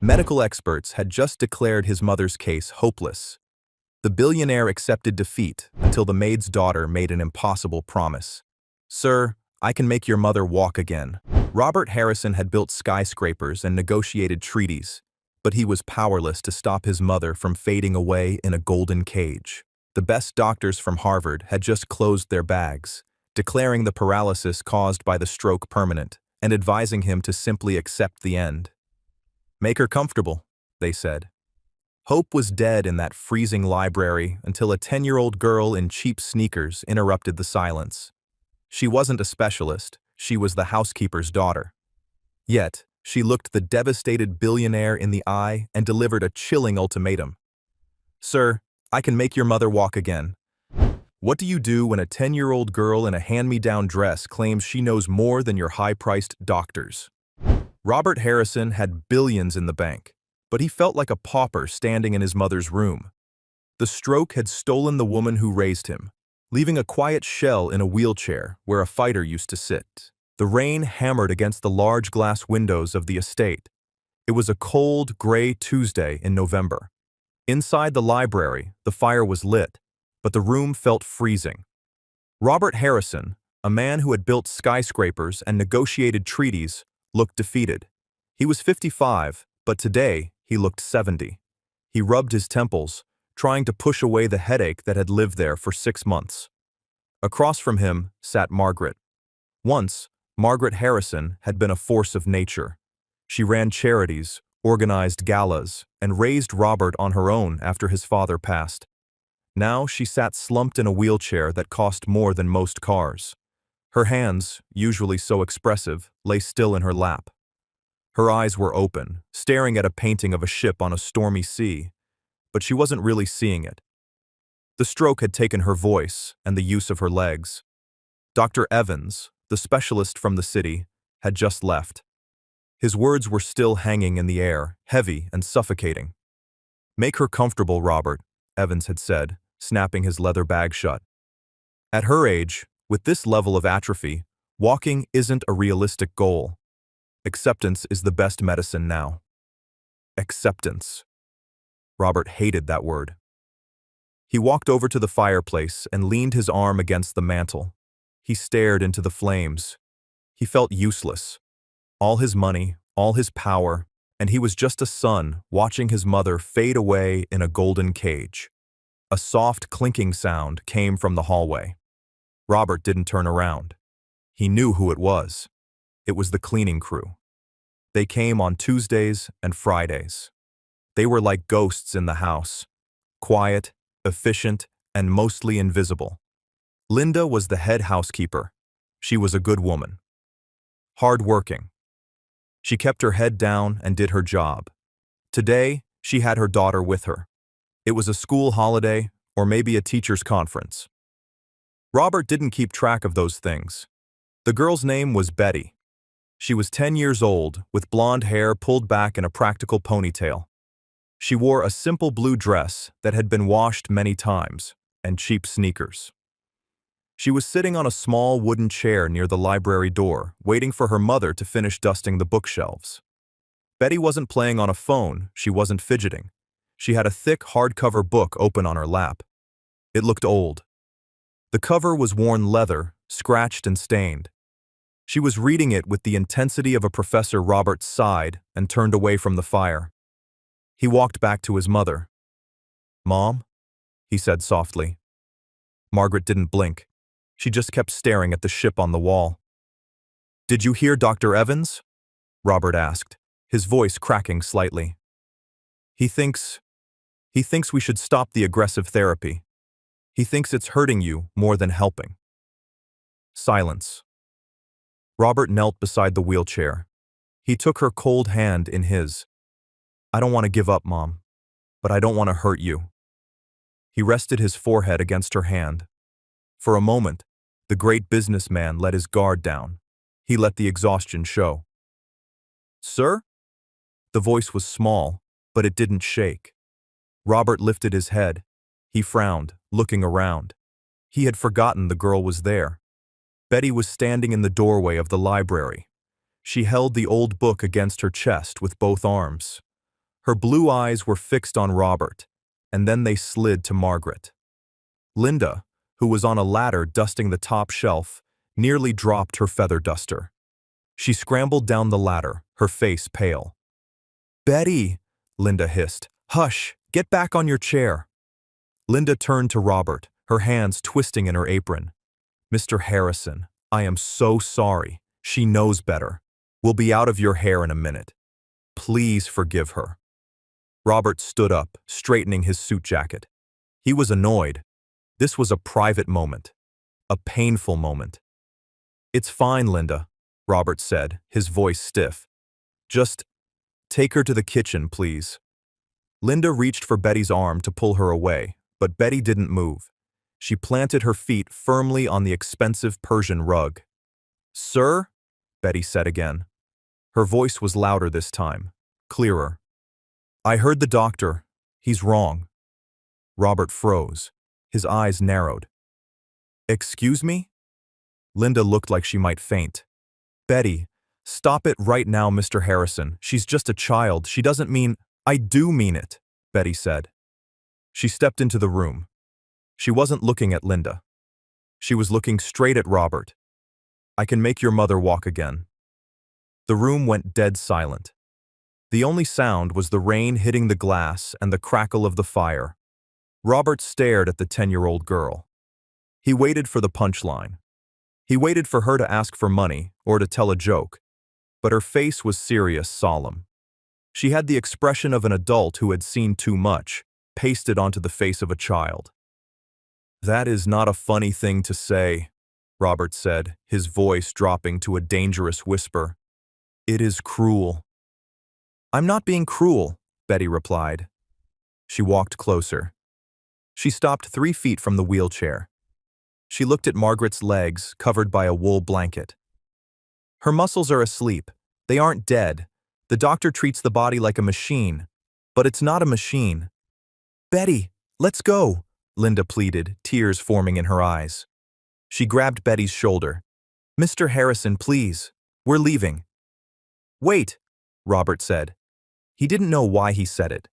Medical experts had just declared his mother's case hopeless. The billionaire accepted defeat until the maid's daughter made an impossible promise. "Sir, I can make your mother walk again." Robert Harrison had built skyscrapers and negotiated treaties, but he was powerless to stop his mother from fading away in a golden cage. The best doctors from Harvard had just closed their bags, declaring the paralysis caused by the stroke permanent and advising him to simply accept the end. "Make her comfortable," they said. Hope was dead in that freezing library until a 10-year-old girl in cheap sneakers interrupted the silence. She wasn't a specialist, she was the housekeeper's daughter. Yet, she looked the devastated billionaire in the eye and delivered a chilling ultimatum. "Sir, I can make your mother walk again. What do you do when a 10-year-old girl in a hand-me-down dress claims she knows more than your high-priced doctors?" Robert Harrison had billions in the bank, but he felt like a pauper standing in his mother's room. The stroke had stolen the woman who raised him, leaving a quiet shell in a wheelchair where a fighter used to sit. The rain hammered against the large glass windows of the estate. It was a cold, gray Tuesday in November. Inside the library, the fire was lit, but the room felt freezing. Robert Harrison, a man who had built skyscrapers and negotiated treaties, looked defeated. He was 55, but today he looked 70. He rubbed his temples, trying to push away the headache that had lived there for 6 months. Across from him sat Margaret. Once, Margaret Harrison had been a force of nature. She ran charities, organized galas, and raised Robert on her own after his father passed. Now she sat slumped in a wheelchair that cost more than most cars. Her hands, usually so expressive, lay still in her lap. Her eyes were open, staring at a painting of a ship on a stormy sea, but she wasn't really seeing it. The stroke had taken her voice and the use of her legs. Dr. Evans, the specialist from the city, had just left. His words were still hanging in the air, heavy and suffocating. "Make her comfortable, Robert," Evans had said, snapping his leather bag shut. At her age, with this level of atrophy, walking isn't a realistic goal. Acceptance is the best medicine now. Acceptance. Robert hated that word. He walked over to the fireplace and leaned his arm against the mantel. He stared into the flames. He felt useless. All his money, all his power, and he was just a son watching his mother fade away in a golden cage. A soft clinking sound came from the hallway. Robert didn't turn around. He knew who it was. It was the cleaning crew. They came on Tuesdays and Fridays. They were like ghosts in the house, quiet, efficient, and mostly invisible. Linda was the head housekeeper. She was a good woman. Hard-working. She kept her head down and did her job. Today, she had her daughter with her. It was a school holiday, or maybe a teacher's conference. Robert didn't keep track of those things. The girl's name was Betty. She was 10 years old, with blonde hair pulled back in a practical ponytail. She wore a simple blue dress that had been washed many times, and cheap sneakers. She was sitting on a small wooden chair near the library door, waiting for her mother to finish dusting the bookshelves. Betty wasn't playing on a phone, she wasn't fidgeting. She had a thick hardcover book open on her lap. It looked old. The cover was worn leather, scratched and stained. She was reading it with the intensity of a professor. Robert sighed and turned away from the fire. He walked back to his mother. "Mom?" he said softly. Margaret didn't blink. She just kept staring at the ship on the wall. "Did you hear Dr. Evans?" Robert asked, his voice cracking slightly. He thinks we should stop the aggressive therapy. He thinks it's hurting you more than helping." Silence. Robert knelt beside the wheelchair. He took her cold hand in his. "I don't want to give up, Mom, but I don't want to hurt you." He rested his forehead against her hand. For a moment, the great businessman let his guard down. He let the exhaustion show. "Sir?" The voice was small, but it didn't shake. Robert lifted his head. He frowned, looking around. He had forgotten the girl was there. Betty was standing in the doorway of the library. She held the old book against her chest with both arms. Her blue eyes were fixed on Robert, and then they slid to Margaret. Linda, who was on a ladder dusting the top shelf, nearly dropped her feather duster. She scrambled down the ladder, her face pale. "Betty!" Linda hissed. "Hush! Get back on your chair!" Linda turned to Robert, her hands twisting in her apron. "Mr. Harrison, I am so sorry. She knows better. We'll be out of your hair in a minute. Please forgive her." Robert stood up, straightening his suit jacket. He was annoyed. This was a private moment. A painful moment. "It's fine, Linda," Robert said, his voice stiff. "Just take her to the kitchen, please." Linda reached for Betty's arm to pull her away, but Betty didn't move. She planted her feet firmly on the expensive Persian rug. "Sir?" Betty said again. Her voice was louder this time, clearer. "I heard the doctor. He's wrong." Robert froze. His eyes narrowed. "Excuse me?" Linda looked like she might faint. "Betty, stop it right now, Mr. Harrison. She's just a child. She doesn't mean—" "I do mean it," Betty said. She stepped into the room. She wasn't looking at Linda. She was looking straight at Robert. "I can make your mother walk again." The room went dead silent. The only sound was the rain hitting the glass and the crackle of the fire. Robert stared at the 10-year-old girl. He waited for the punchline. He waited for her to ask for money or to tell a joke, but her face was serious, solemn. She had the expression of an adult who had seen too much, pasted onto the face of a child. "That is not a funny thing to say," Robert said, his voice dropping to a dangerous whisper. "It is cruel." "I'm not being cruel," Betty replied. She walked closer. She stopped 3 feet from the wheelchair. She looked at Margaret's legs, covered by a wool blanket. "Her muscles are asleep. They aren't dead. The doctor treats the body like a machine. But it's not a machine." "Betty, let's go," Linda pleaded, tears forming in her eyes. She grabbed Betty's shoulder. "Mr. Harrison, please. We're leaving." "Wait," Robert said. He didn't know why he said it.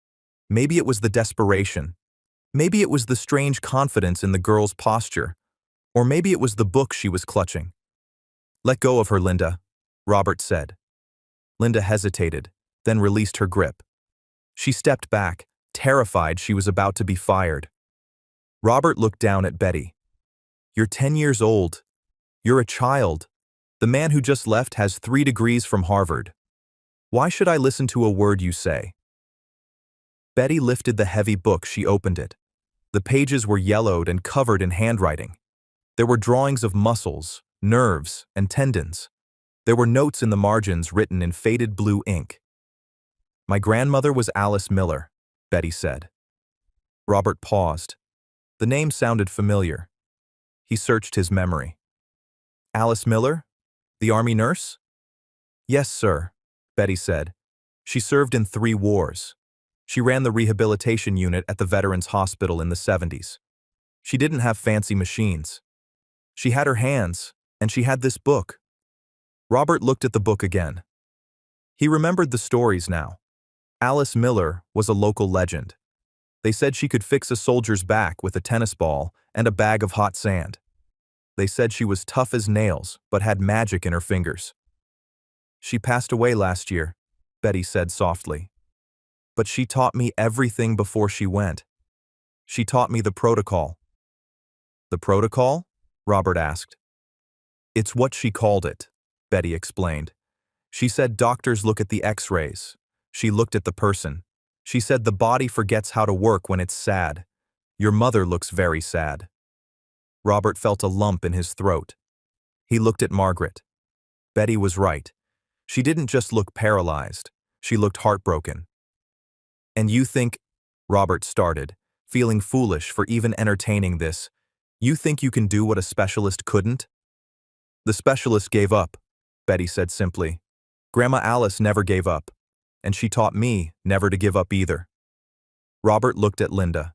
Maybe it was the desperation. Maybe it was the strange confidence in the girl's posture. Or maybe it was the book she was clutching. "Let go of her, Linda," Robert said. Linda hesitated, then released her grip. She stepped back, terrified she was about to be fired. Robert looked down at Betty. "You're 10 years old. You're a child. The man who just left has 3 degrees from Harvard. Why should I listen to a word you say?" Betty lifted the heavy book. She opened it. The pages were yellowed and covered in handwriting. There were drawings of muscles, nerves, and tendons. There were notes in the margins written in faded blue ink. "My grandmother was Alice Miller," Betty said. Robert paused. The name sounded familiar. He searched his memory. "Alice Miller? The army nurse?" "Yes, sir," Betty said. "She served in 3 wars. She ran the rehabilitation unit at the Veterans Hospital in the 70s. She didn't have fancy machines. She had her hands, and she had this book." Robert looked at the book again. He remembered the stories now. Alice Miller was a local legend. They said she could fix a soldier's back with a tennis ball and a bag of hot sand. They said she was tough as nails, but had magic in her fingers. "She passed away last year," Betty said softly. "But she taught me everything before she went. She taught me the protocol." "The protocol?" Robert asked. "It's what she called it," Betty explained. "She said doctors look at the X-rays. She looked at the person. She said the body forgets how to work when it's sad. Your mother looks very sad." Robert felt a lump in his throat. He looked at Margaret. Betty was right. She didn't just look paralyzed. She looked heartbroken. "And you think," Robert started, feeling foolish for even entertaining this, "you think you can do what a specialist couldn't?" "The specialist gave up," Betty said simply. "Grandma Alice never gave up, and she taught me never to give up either." Robert looked at Linda.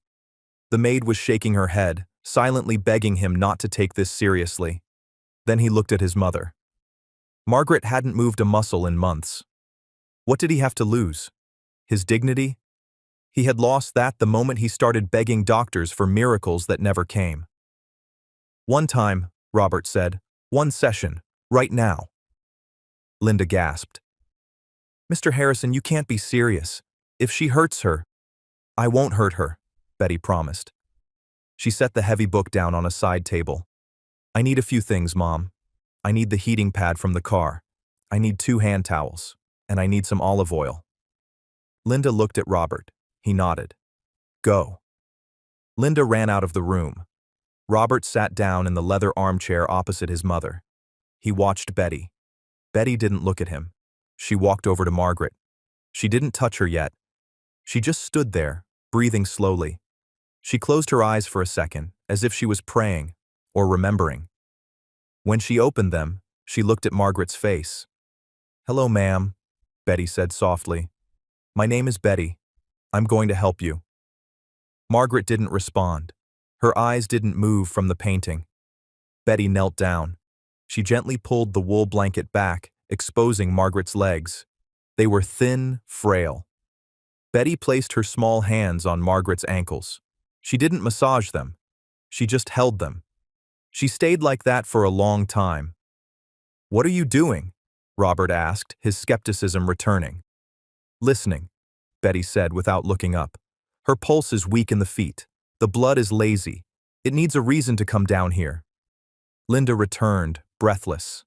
The maid was shaking her head, silently begging him not to take this seriously. Then he looked at his mother. Margaret hadn't moved a muscle in months. What did he have to lose? His dignity? He had lost that the moment he started begging doctors for miracles that never came. "One time," Robert said. "One session. Right now." Linda gasped. "Mr. Harrison, you can't be serious. If she hurts her—" "I won't hurt her," Betty promised. She set the heavy book down on a side table. "I need a few things, Mom. I need the heating pad from the car. I need 2 hand towels. And I need some olive oil." Linda looked at Robert. He nodded. "Go." Linda ran out of the room. Robert sat down in the leather armchair opposite his mother. He watched Betty. Betty didn't look at him. She walked over to Margaret. She didn't touch her yet. She just stood there, breathing slowly. She closed her eyes for a second, as if she was praying or remembering. When she opened them, she looked at Margaret's face. "Hello, ma'am," Betty said softly. "My name is Betty. I'm going to help you." Margaret didn't respond. Her eyes didn't move from the painting. Betty knelt down. She gently pulled the wool blanket back, exposing Margaret's legs. They were thin, frail. Betty placed her small hands on Margaret's ankles. She didn't massage them. She just held them. She stayed like that for a long time. "What are you doing?" Robert asked, his skepticism returning. "Listening," Betty said without looking up. "Her pulse is weak in the feet. The blood is lazy. It needs a reason to come down here." Linda returned, breathless.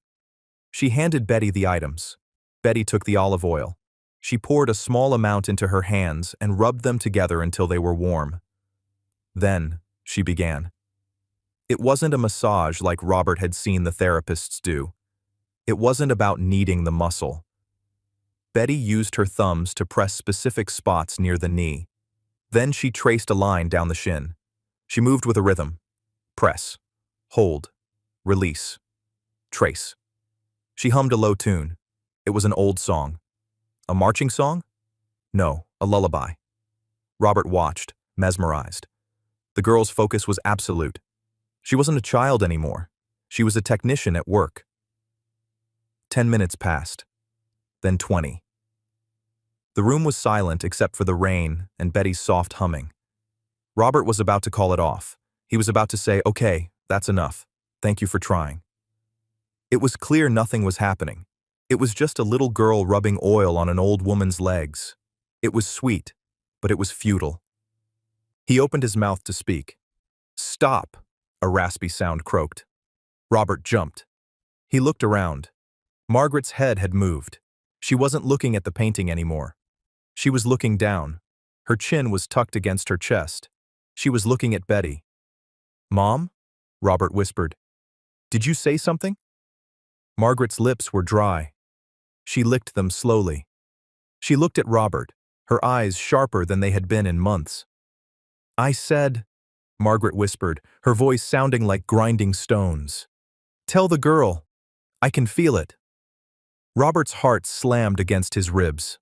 She handed Betty the items. Betty took the olive oil. She poured a small amount into her hands and rubbed them together until they were warm. Then, she began. It wasn't a massage like Robert had seen the therapists do. It wasn't about kneading the muscle. Betty used her thumbs to press specific spots near the knee. Then she traced a line down the shin. She moved with a rhythm. Press. Hold. Release. Trace. She hummed a low tune. It was an old song. A marching song? No, a lullaby. Robert watched, mesmerized. The girl's focus was absolute. She wasn't a child anymore. She was a technician at work. 10 minutes passed. Then 20. The room was silent except for the rain and Betty's soft humming. Robert was about to call it off. He was about to say, "Okay, that's enough. Thank you for trying." It was clear nothing was happening. It was just a little girl rubbing oil on an old woman's legs. It was sweet, but it was futile. He opened his mouth to speak. "Stop," a raspy sound croaked. Robert jumped. He looked around. Margaret's head had moved. She wasn't looking at the painting anymore. She was looking down. Her chin was tucked against her chest. She was looking at Betty. "Mom?" Robert whispered. "Did you say something?" Margaret's lips were dry. She licked them slowly. She looked at Robert, her eyes sharper than they had been in months. "I said," Margaret whispered, her voice sounding like grinding stones. "Tell the girl. I can feel it." Robert's heart slammed against his ribs.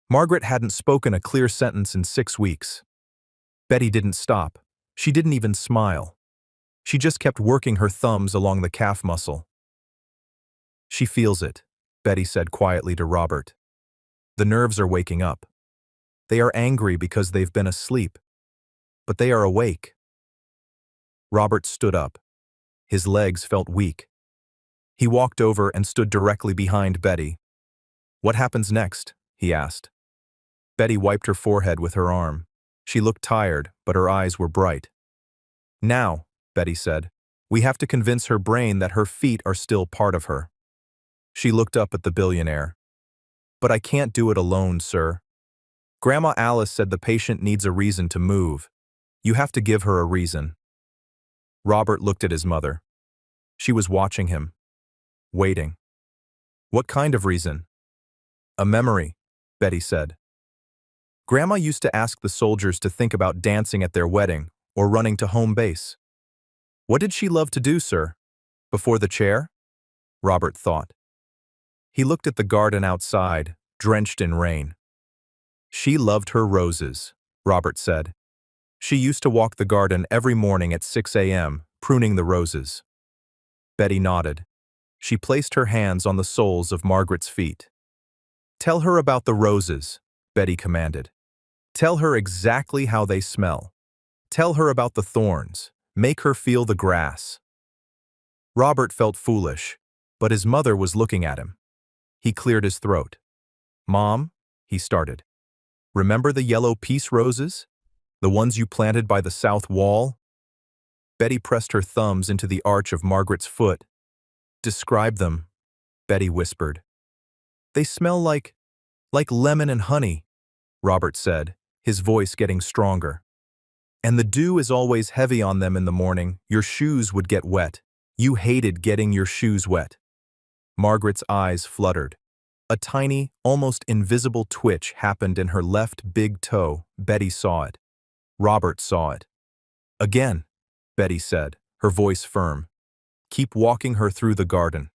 Margaret hadn't spoken a clear sentence in 6 weeks. Betty didn't stop. She didn't even smile. She just kept working her thumbs along the calf muscle. "She feels it," Betty said quietly to Robert. "The nerves are waking up. They are angry because they've been asleep. But they are awake." Robert stood up. His legs felt weak. He walked over and stood directly behind Betty. "What happens next?" he asked. Betty wiped her forehead with her arm. She looked tired, but her eyes were bright. "Now," Betty said, "we have to convince her brain that her feet are still part of her." She looked up at the billionaire. "But I can't do it alone, sir. Grandma Alice said the patient needs a reason to move. You have to give her a reason." Robert looked at his mother. She was watching him, waiting. "What kind of reason?" "A memory," Betty said. Grandma used to ask the soldiers to think about dancing at their wedding or running to home base. "What did she love to do, sir? Before the chair?" Robert thought. He looked at the garden outside, drenched in rain. "She loved her roses," Robert said. "She used to walk the garden every morning at 6 a.m., pruning the roses." Betty nodded. She placed her hands on the soles of Margaret's feet. "Tell her about the roses," Betty commanded. Tell her exactly how they smell. Tell her about the thorns. Make her feel the grass. Robert felt foolish, but his mother was looking at him. He cleared his throat. Mom, he started. Remember the yellow peace roses? The ones you planted by the south wall? Betty pressed her thumbs into the arch of Margaret's foot. Describe them, Betty whispered. They smell like lemon and honey, Robert said, his voice getting stronger. And the dew is always heavy on them in the morning. Your shoes would get wet. You hated getting your shoes wet. Margaret's eyes fluttered. A tiny, almost invisible twitch happened in her left big toe. Betty saw it. Robert saw it. Again, Betty said, her voice firm. Keep walking her through the garden.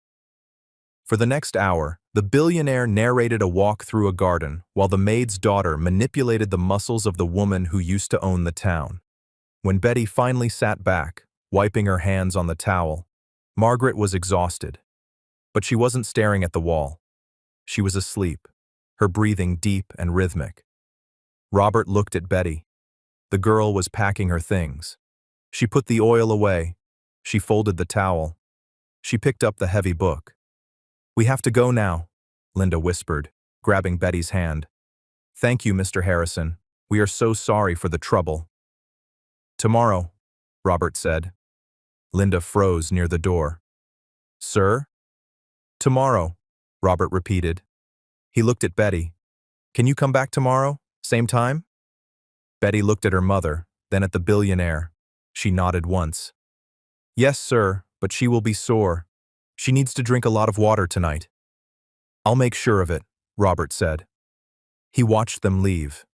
For the next hour, the billionaire narrated a walk through a garden while the maid's daughter manipulated the muscles of the woman who used to own the town. When Betty finally sat back, wiping her hands on the towel, Margaret was exhausted. But she wasn't staring at the wall. She was asleep, her breathing deep and rhythmic. Robert looked at Betty. The girl was packing her things. She put the oil away. She folded the towel. She picked up the heavy book. We have to go now, Linda whispered, grabbing Betty's hand. Thank you, Mr. Harrison. We are so sorry for the trouble. Tomorrow, Robert said. Linda froze near the door. Sir? Tomorrow, Robert repeated. He looked at Betty. Can you come back tomorrow? Same time? Betty looked at her mother, then at the billionaire. She nodded once. Yes, sir, but she will be sore. She needs to drink a lot of water tonight. I'll make sure of it, Robert said. He watched them leave.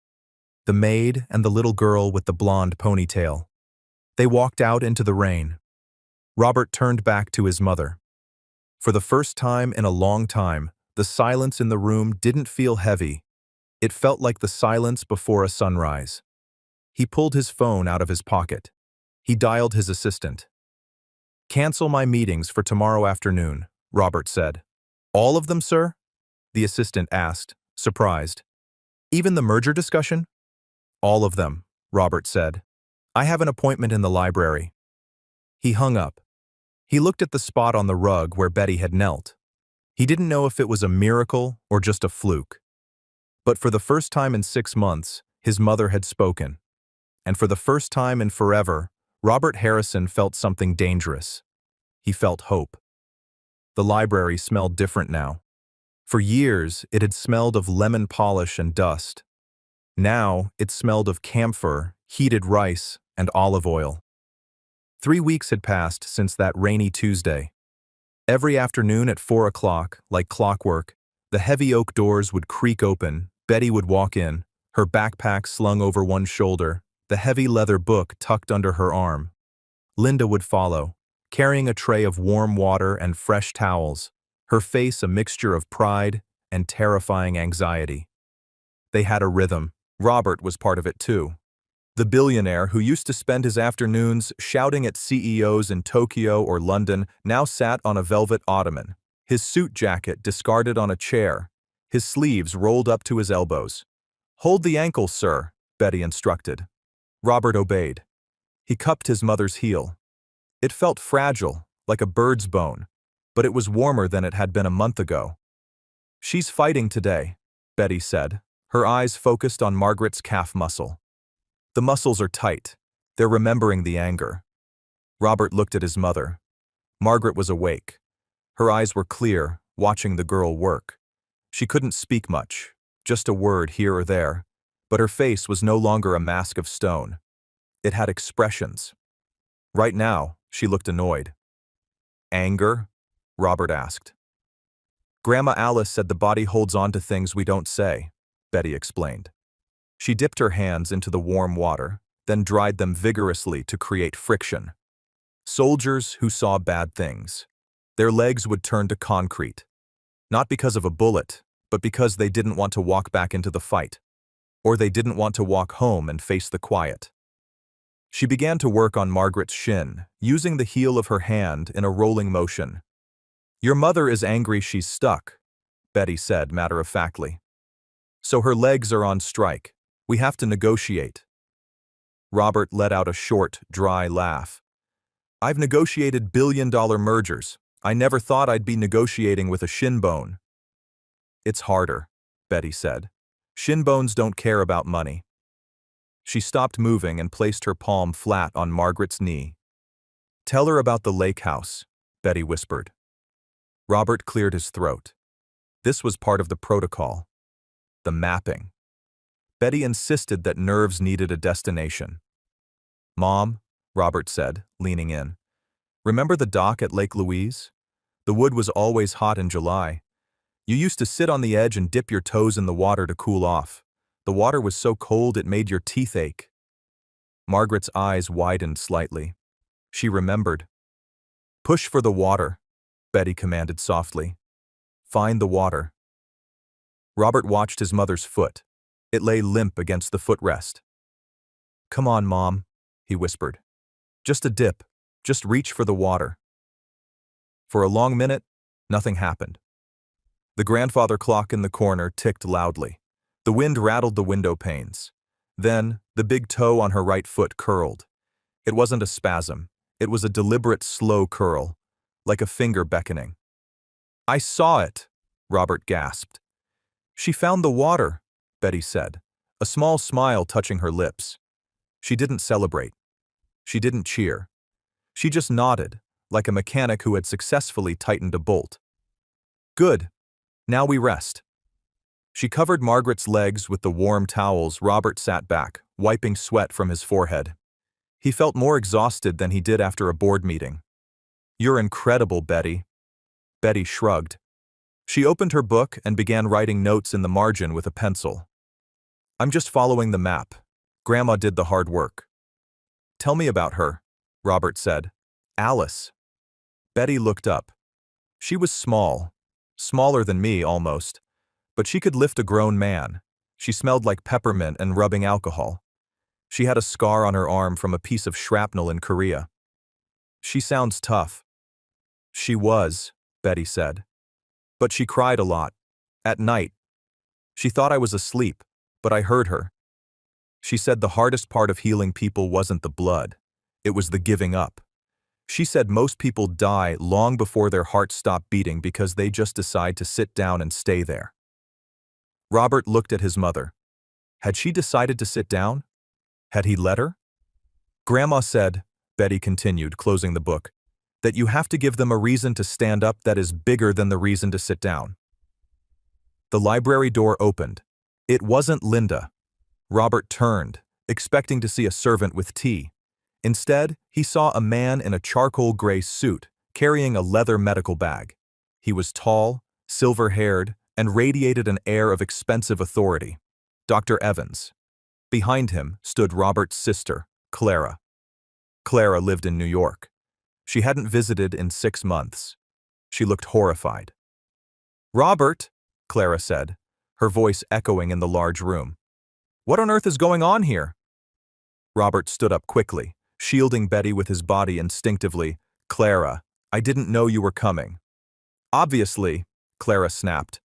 The maid and the little girl with the blonde ponytail. They walked out into the rain. Robert turned back to his mother. For the first time in a long time, the silence in the room didn't feel heavy. It felt like the silence before a sunrise. He pulled his phone out of his pocket. He dialed his assistant. Cancel my meetings for tomorrow afternoon, Robert said. All of them, sir? The assistant asked, surprised. Even the merger discussion? All of them, Robert said. I have an appointment in the library. He hung up. He looked at the spot on the rug where Betty had knelt. He didn't know if it was a miracle or just a fluke. But for the first time in 6 months, his mother had spoken. And for the first time in forever, Robert Harrison felt something dangerous. He felt hope. The library smelled different now. For years, it had smelled of lemon polish and dust. Now, it smelled of camphor, heated rice, and olive oil. 3 weeks had passed since that rainy Tuesday. Every afternoon at 4 o'clock, like clockwork, the heavy oak doors would creak open. Betty would walk in, her backpack slung over one shoulder, the heavy leather book tucked under her arm. Linda would follow, carrying a tray of warm water and fresh towels, her face a mixture of pride and terrifying anxiety. They had a rhythm. Robert was part of it too. The billionaire who used to spend his afternoons shouting at CEOs in Tokyo or London now sat on a velvet ottoman, his suit jacket discarded on a chair, his sleeves rolled up to his elbows. Hold the ankle, sir, Betty instructed. Robert obeyed. He cupped his mother's heel. It felt fragile, like a bird's bone, but it was warmer than it had been a month ago. She's fighting today, Betty said, her eyes focused on Margaret's calf muscle. The muscles are tight. They're remembering the anger. Robert looked at his mother. Margaret was awake. Her eyes were clear, watching the girl work. She couldn't speak much, just a word here or there, but her face was no longer a mask of stone. It had expressions. Right now, she looked annoyed. Anger? Robert asked. Grandma Alice said the body holds on to things we don't say, Betty explained. She dipped her hands into the warm water, then dried them vigorously to create friction. Soldiers who saw bad things. Their legs would turn to concrete. Not because of a bullet, but because they didn't want to walk back into the fight. Or they didn't want to walk home and face the quiet. She began to work on Margaret's shin, using the heel of her hand in a rolling motion. Your mother is angry she's stuck, Betty said matter-of-factly. So her legs are on strike. We have to negotiate. Robert let out a short, dry laugh. I've negotiated billion-dollar mergers. I never thought I'd be negotiating with a shin bone. It's harder, Betty said. Shin bones don't care about money. She stopped moving and placed her palm flat on Margaret's knee. Tell her about the lake house, Betty whispered. Robert cleared his throat. This was part of the protocol. The mapping. Betty insisted that nerves needed a destination. Mom, Robert said, leaning in. Remember the dock at Lake Louise? The wood was always hot in July. You used to sit on the edge and dip your toes in the water to cool off. The water was so cold it made your teeth ache. Margaret's eyes widened slightly. She remembered. Push for the water, Betty commanded softly. Find the water. Robert watched his mother's foot. It lay limp against the footrest. Come on, Mom, he whispered. Just a dip. Just reach for the water. For a long minute, nothing happened. The grandfather clock in the corner ticked loudly. The wind rattled the window panes. Then, the big toe on her right foot curled. It wasn't a spasm. It was a deliberate, slow curl, like a finger beckoning. I saw it, Robert gasped. She found the water, Betty said, a small smile touching her lips. She didn't celebrate. She didn't cheer. She just nodded, like a mechanic who had successfully tightened a bolt. Good. Now we rest. She covered Margaret's legs with the warm towels. Robert sat back, wiping sweat from his forehead. He felt more exhausted than he did after a board meeting. You're incredible, Betty. Betty shrugged. She opened her book and began writing notes in the margin with a pencil. I'm just following the map. Grandma did the hard work. Tell me about her, Robert said. Alice. Betty looked up. She was small, smaller than me almost, but she could lift a grown man. She smelled like peppermint and rubbing alcohol. She had a scar on her arm from a piece of shrapnel in Korea. She sounds tough. She was, Betty said. But she cried a lot. At night. She thought I was asleep, but I heard her. She said the hardest part of healing people wasn't the blood. It was the giving up. She said most people die long before their hearts stop beating because they just decide to sit down and stay there. Robert looked at his mother. Had she decided to sit down? Had he let her? Grandma said, Betty continued, closing the book, that you have to give them a reason to stand up that is bigger than the reason to sit down. The library door opened. It wasn't Linda. Robert turned, expecting to see a servant with tea. Instead, he saw a man in a charcoal gray suit, carrying a leather medical bag. He was tall, silver-haired, and radiated an air of expensive authority. Dr. Evans. Behind him stood Robert's sister, Clara. Clara lived in New York. She hadn't visited in 6 months. She looked horrified. Robert, Clara said, her voice echoing in the large room. What on earth is going on here? Robert stood up quickly, shielding Betty with his body instinctively. Clara, I didn't know you were coming. Obviously, Clara snapped.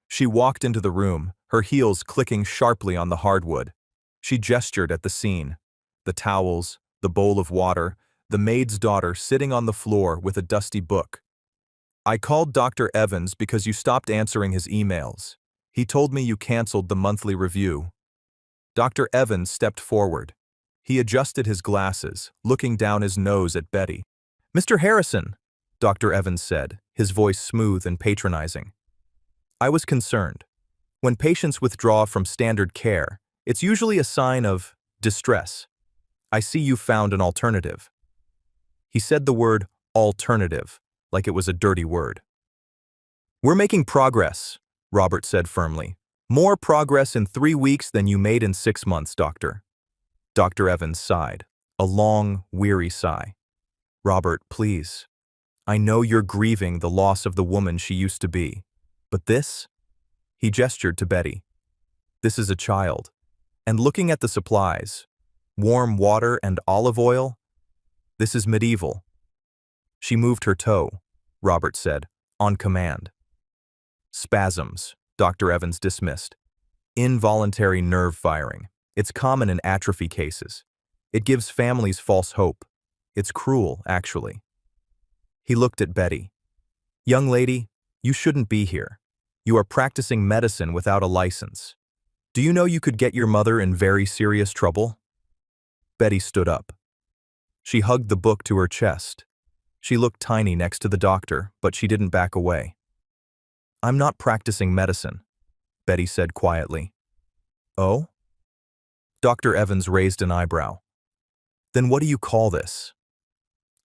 She walked into the room, her heels clicking sharply on the hardwood. She gestured at the scene. The towels, the bowl of water, the maid's daughter sitting on the floor with a dusty book. I called Dr. Evans because you stopped answering his emails. He told me you canceled the monthly review. Dr. Evans stepped forward. He adjusted his glasses, looking down his nose at Betty. Mr. Harrison, Dr. Evans said, his voice smooth and patronizing. I was concerned. When patients withdraw from standard care, it's usually a sign of distress. I see you found an alternative. He said the word alternative, like it was a dirty word. We're making progress, Robert said firmly. More progress in 3 weeks than you made in 6 months, Doctor. Dr. Evans sighed, a long, weary sigh. Robert, please. I know you're grieving the loss of the woman she used to be. But this? He gestured to Betty. This is a child. And looking at the supplies, warm water and olive oil, this is medieval. She moved her toe, Robert said, on command. Spasms, Dr. Evans dismissed. Involuntary nerve firing. It's common in atrophy cases. It gives families false hope. It's cruel, actually. He looked at Betty. Young lady, you shouldn't be here. You are practicing medicine without a license. Do you know you could get your mother in very serious trouble? Betty stood up. She hugged the book to her chest. She looked tiny next to the doctor, but she didn't back away. I'm not practicing medicine, Betty said quietly. Oh? Dr. Evans raised an eyebrow. Then what do you call this?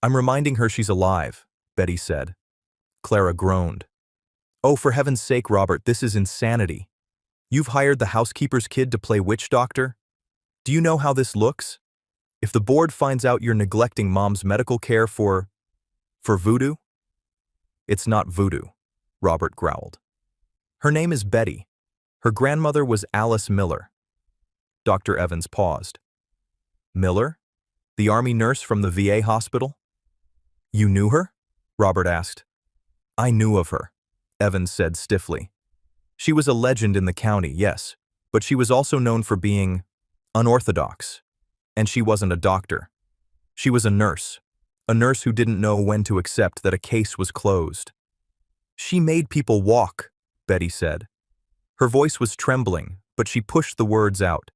I'm reminding her she's alive, Betty said. Clara groaned. Oh, for heaven's sake, Robert, this is insanity. You've hired the housekeeper's kid to play witch doctor? Do you know how this looks? If the board finds out you're neglecting mom's medical care for voodoo? It's not voodoo, Robert growled. Her name is Betty. Her grandmother was Alice Miller. Dr. Evans paused. Miller? The army nurse from the VA hospital? You knew her? Robert asked. I knew of her, Evans said stiffly. She was a legend in the county, yes, but she was also known for being unorthodox. And she wasn't a doctor. She was a nurse who didn't know when to accept that a case was closed. She made people walk, Betty said. Her voice was trembling, but she pushed the words out.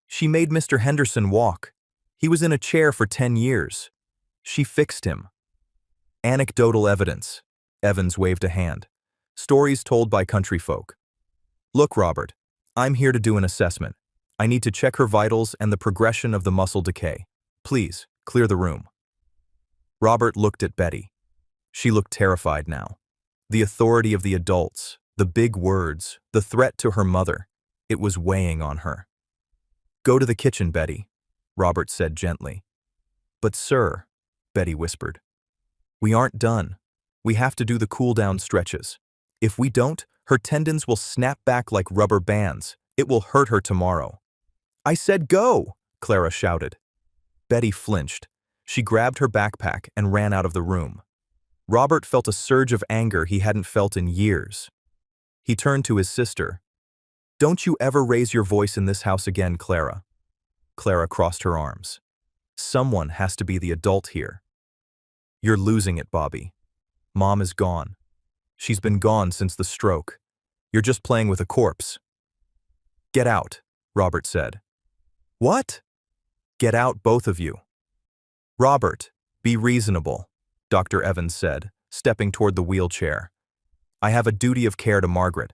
She made Mr. Henderson walk. He was in a chair for 10 years. She fixed him. Anecdotal evidence. Evans waved a hand. Stories told by country folk. Look, Robert, I'm here to do an assessment. I need to check her vitals and the progression of the muscle decay. Please, clear the room. Robert looked at Betty. She looked terrified now. The authority of the adults, the big words, the threat to her mother, it was weighing on her. Go to the kitchen, Betty, Robert said gently. But sir, Betty whispered, we aren't done. We have to do the cool-down stretches. If we don't, her tendons will snap back like rubber bands. It will hurt her tomorrow. I said go, Clara shouted. Betty flinched. She grabbed her backpack and ran out of the room. Robert felt a surge of anger he hadn't felt in years. He turned to his sister. Don't you ever raise your voice in this house again, Clara. Clara crossed her arms. Someone has to be the adult here. You're losing it, Bobby. Mom is gone. She's been gone since the stroke. You're just playing with a corpse. Get out, Robert said. What? Get out, both of you. Robert, be reasonable, Dr. Evans said, stepping toward the wheelchair. I have a duty of care to Margaret.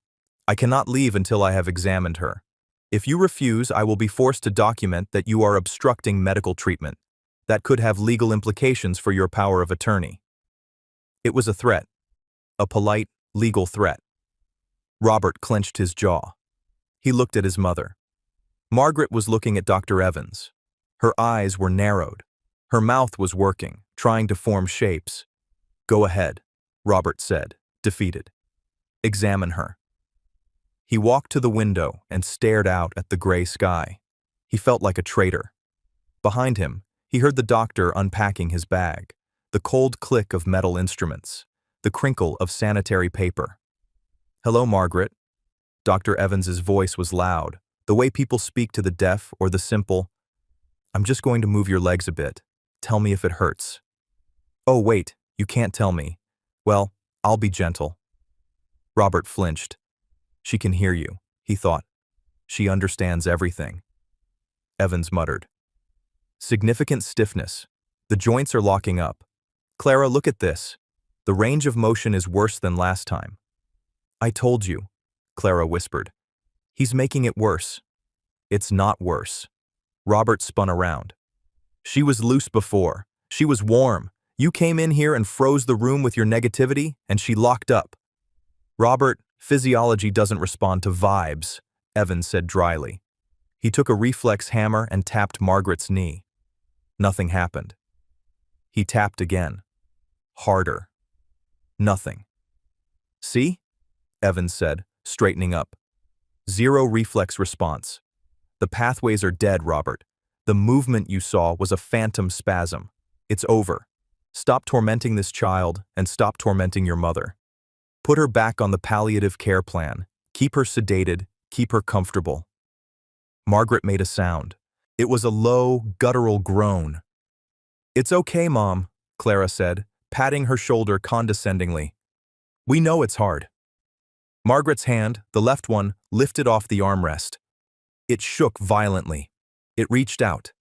I cannot leave until I have examined her. If you refuse, I will be forced to document that you are obstructing medical treatment. That could have legal implications for your power of attorney. It was a threat. A polite, legal threat. Robert clenched his jaw. He looked at his mother. Margaret was looking at Dr. Evans. Her eyes were narrowed. Her mouth was working, trying to form shapes. Go ahead, Robert said, defeated. Examine her. He walked to the window and stared out at the gray sky. He felt like a traitor. Behind him, he heard the doctor unpacking his bag, the cold click of metal instruments, the crinkle of sanitary paper. Hello, Margaret. Dr. Evans's voice was loud, the way people speak to the deaf or the simple. I'm just going to move your legs a bit. Tell me if it hurts. Oh, wait, you can't tell me. Well, I'll be gentle. Robert flinched. She can hear you, he thought. She understands everything. Evans muttered. Significant stiffness. The joints are locking up. Clara, look at this. The range of motion is worse than last time. I told you, Clara whispered. He's making it worse. It's not worse. Robert spun around. She was loose before. She was warm. You came in here and froze the room with your negativity, and she locked up. Robert, physiology doesn't respond to vibes, Evans said dryly. He took a reflex hammer and tapped Margaret's knee. Nothing happened. He tapped again. Harder. Nothing. See? Evans said, straightening up. Zero reflex response. The pathways are dead, Robert. The movement you saw was a phantom spasm. It's over. Stop tormenting this child and stop tormenting your mother. Put her back on the palliative care plan. Keep her sedated. Keep her comfortable. Margaret made a sound. It was a low, guttural groan. It's okay, Mom, Clara said, patting her shoulder condescendingly. We know it's hard. Margaret's hand, the left one, lifted off the armrest. It shook violently. It reached out.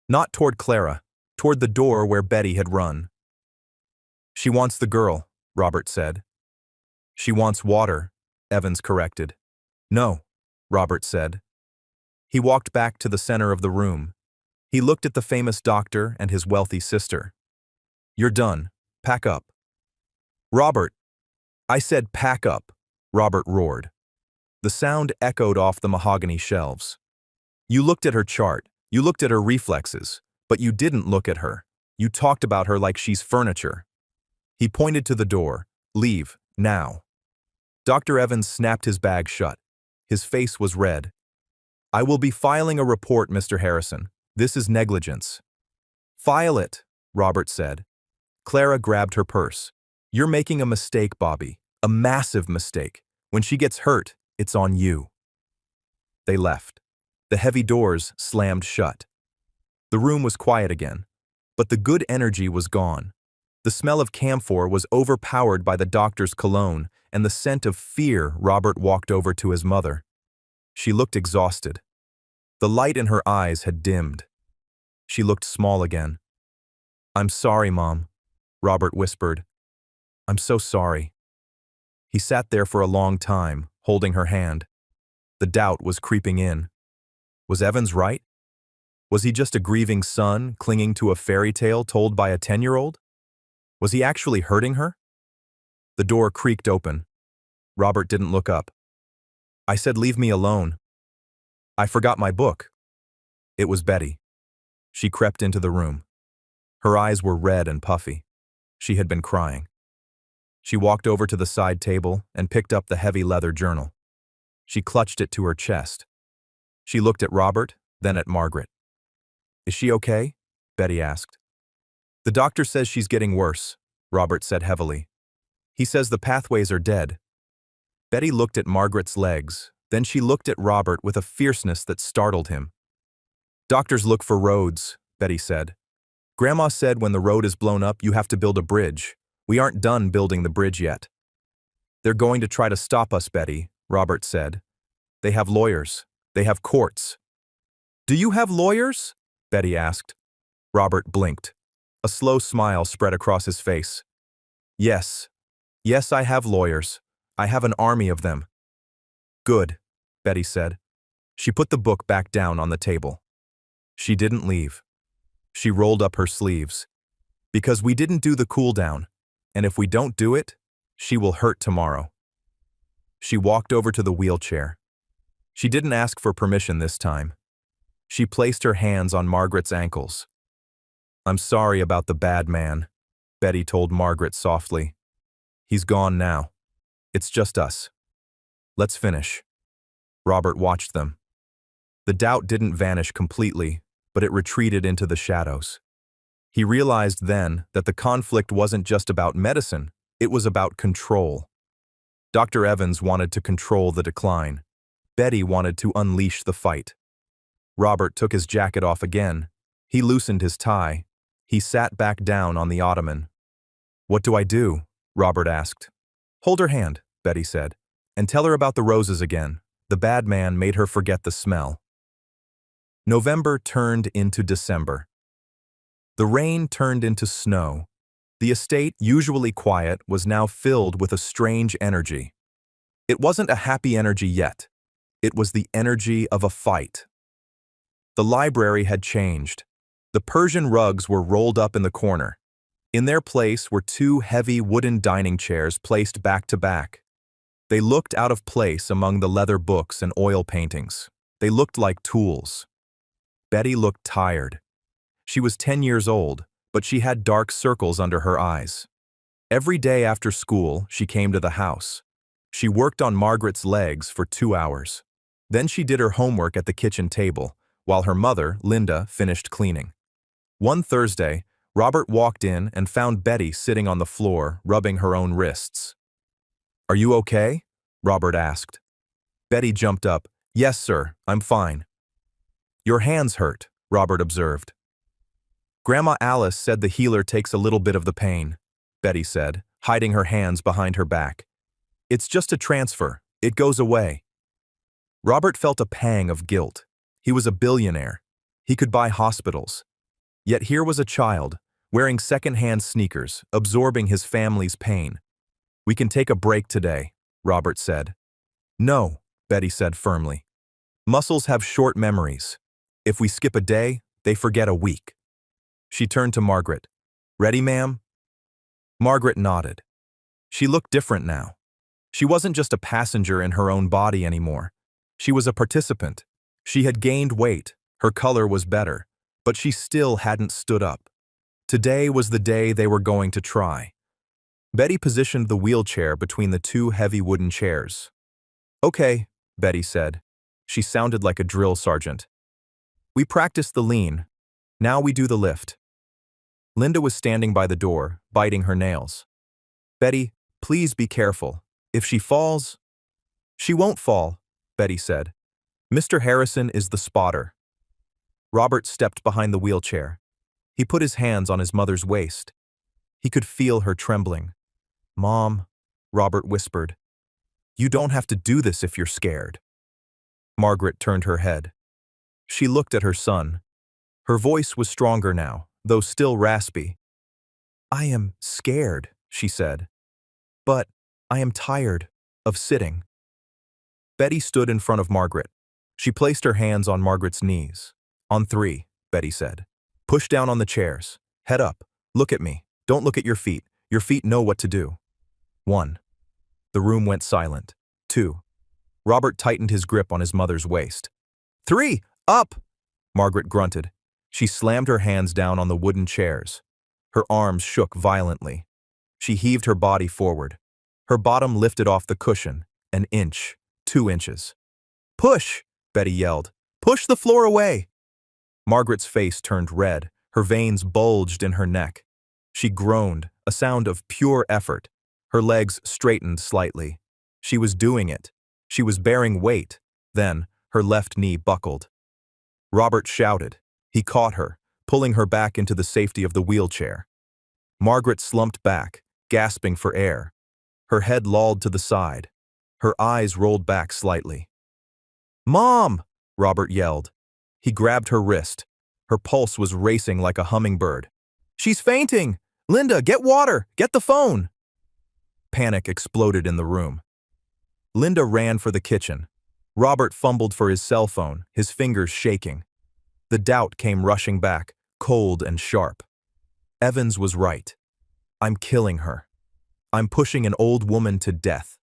Not toward Clara, toward the door where Betty had run. She wants the girl, Robert said. She wants water, Evans corrected. No, Robert said. He walked back to the center of the room. He looked at the famous doctor and his wealthy sister. You're done. Pack up. Robert! I said pack up, Robert roared. The sound echoed off the mahogany shelves. You looked at her chart, you looked at her reflexes, but you didn't look at her. You talked about her like she's furniture. He pointed to the door. Leave, now. Dr. Evans snapped his bag shut. His face was red. I will be filing a report, Mr. Harrison. This is negligence. File it, Robert said. Clara grabbed her purse. You're making a mistake, Bobby. A massive mistake. When she gets hurt, it's on you. They left. The heavy doors slammed shut. The room was quiet again, but the good energy was gone. The smell of camphor was overpowered by the doctor's cologne and the scent of fear. Robert walked over to his mother. She looked exhausted. The light in her eyes had dimmed. She looked small again. I'm sorry, Mom, Robert whispered. I'm so sorry. He sat there for a long time, holding her hand. The doubt was creeping in. Was Evans right? Was he just a grieving son clinging to a fairy tale told by a 10-year-old? Was he actually hurting her? The door creaked open. Robert didn't look up. I said, leave me alone. I forgot my book. It was Betty. She crept into the room. Her eyes were red and puffy. She had been crying. She walked over to the side table and picked up the heavy leather journal. She clutched it to her chest. She looked at Robert, then at Margaret. Is she okay? Betty asked. The doctor says she's getting worse, Robert said heavily. He says the pathways are dead. Betty looked at Margaret's legs, then she looked at Robert with a fierceness that startled him. Doctors look for roads, Betty said. Grandma said when the road is blown up, you have to build a bridge. We aren't done building the bridge yet. They're going to try to stop us, Betty, Robert said. They have lawyers. They have courts. Do you have lawyers? Betty asked. Robert blinked. A slow smile spread across his face. Yes. Yes, I have lawyers. I have an army of them. Good, Betty said. She put the book back down on the table. She didn't leave. She rolled up her sleeves. Because we didn't do the cool down, and if we don't do it, she will hurt tomorrow. She walked over to the wheelchair. She didn't ask for permission this time. She placed her hands on Margaret's ankles. I'm sorry about the bad man, Betty told Margaret softly. He's gone now. It's just us. Let's finish. Robert watched them. The doubt didn't vanish completely, but it retreated into the shadows. He realized then that the conflict wasn't just about medicine, it was about control. Dr. Evans wanted to control the decline. Betty wanted to unleash the fight. Robert took his jacket off again. He loosened his tie. He sat back down on the ottoman. What do I do? Robert asked. Hold her hand, Betty said, and tell her about the roses again. The bad man made her forget the smell. November turned into December. The rain turned into snow. The estate, usually quiet, was now filled with a strange energy. It wasn't a happy energy yet. It was the energy of a fight. The library had changed. The Persian rugs were rolled up in the corner. In their place were two heavy wooden dining chairs placed back to back. They looked out of place among the leather books and oil paintings. They looked like tools. Betty looked tired. She was 10 years old, but she had dark circles under her eyes. Every day after school, she came to the house. She worked on Margaret's legs for 2 hours. Then she did her homework at the kitchen table, while her mother, Linda, finished cleaning. One Thursday, Robert walked in and found Betty sitting on the floor, rubbing her own wrists. Are you okay? Robert asked. Betty jumped up. Yes, sir, I'm fine. Your hands hurt, Robert observed. Grandma Alice said the healer takes a little bit of the pain, Betty said, hiding her hands behind her back. It's just a transfer. It goes away. Robert felt a pang of guilt. He was a billionaire. He could buy hospitals. Yet here was a child, wearing second-hand sneakers, absorbing his family's pain. We can take a break today, Robert said. No, Betty said firmly. Muscles have short memories. If we skip a day, they forget a week. She turned to Margaret. Ready, ma'am? Margaret nodded. She looked different now. She wasn't just a passenger in her own body anymore. She was a participant. She had gained weight, her color was better, but she still hadn't stood up. Today was the day they were going to try. Betty positioned the wheelchair between the two heavy wooden chairs. Okay, Betty said. She sounded like a drill sergeant. We practiced the lean. Now we do the lift. Linda was standing by the door, biting her nails. Betty, please be careful. If she falls... She won't fall, Betty said. Mr. Harrison is the spotter. Robert stepped behind the wheelchair. He put his hands on his mother's waist. He could feel her trembling. Mom, Robert whispered. You don't have to do this if you're scared. Margaret turned her head. She looked at her son. Her voice was stronger now, though still raspy. I am scared, she said. But I am tired of sitting. Betty stood in front of Margaret. She placed her hands on Margaret's knees. On 3, Betty said. Push down on the chairs. Head up. Look at me. Don't look at your feet. Your feet know what to do. 1. The room went silent. 2. Robert tightened his grip on his mother's waist. 3. Up! Margaret grunted. She slammed her hands down on the wooden chairs. Her arms shook violently. She heaved her body forward. Her bottom lifted off the cushion, an inch, 2 inches. Push! Betty yelled. Push the floor away! Margaret's face turned red. Her veins bulged in her neck. She groaned, a sound of pure effort. Her legs straightened slightly. She was doing it. She was bearing weight. Then, her left knee buckled. Robert shouted. He caught her, pulling her back into the safety of the wheelchair. Margaret slumped back, gasping for air. Her head lolled to the side. Her eyes rolled back slightly. Mom! Robert yelled. He grabbed her wrist. Her pulse was racing like a hummingbird. She's fainting! Linda, get water! Get the phone! Panic exploded in the room. Linda ran for the kitchen. Robert fumbled for his cell phone, his fingers shaking. The doubt came rushing back, cold and sharp. Evans was right. I'm killing her. I'm pushing an old woman to death.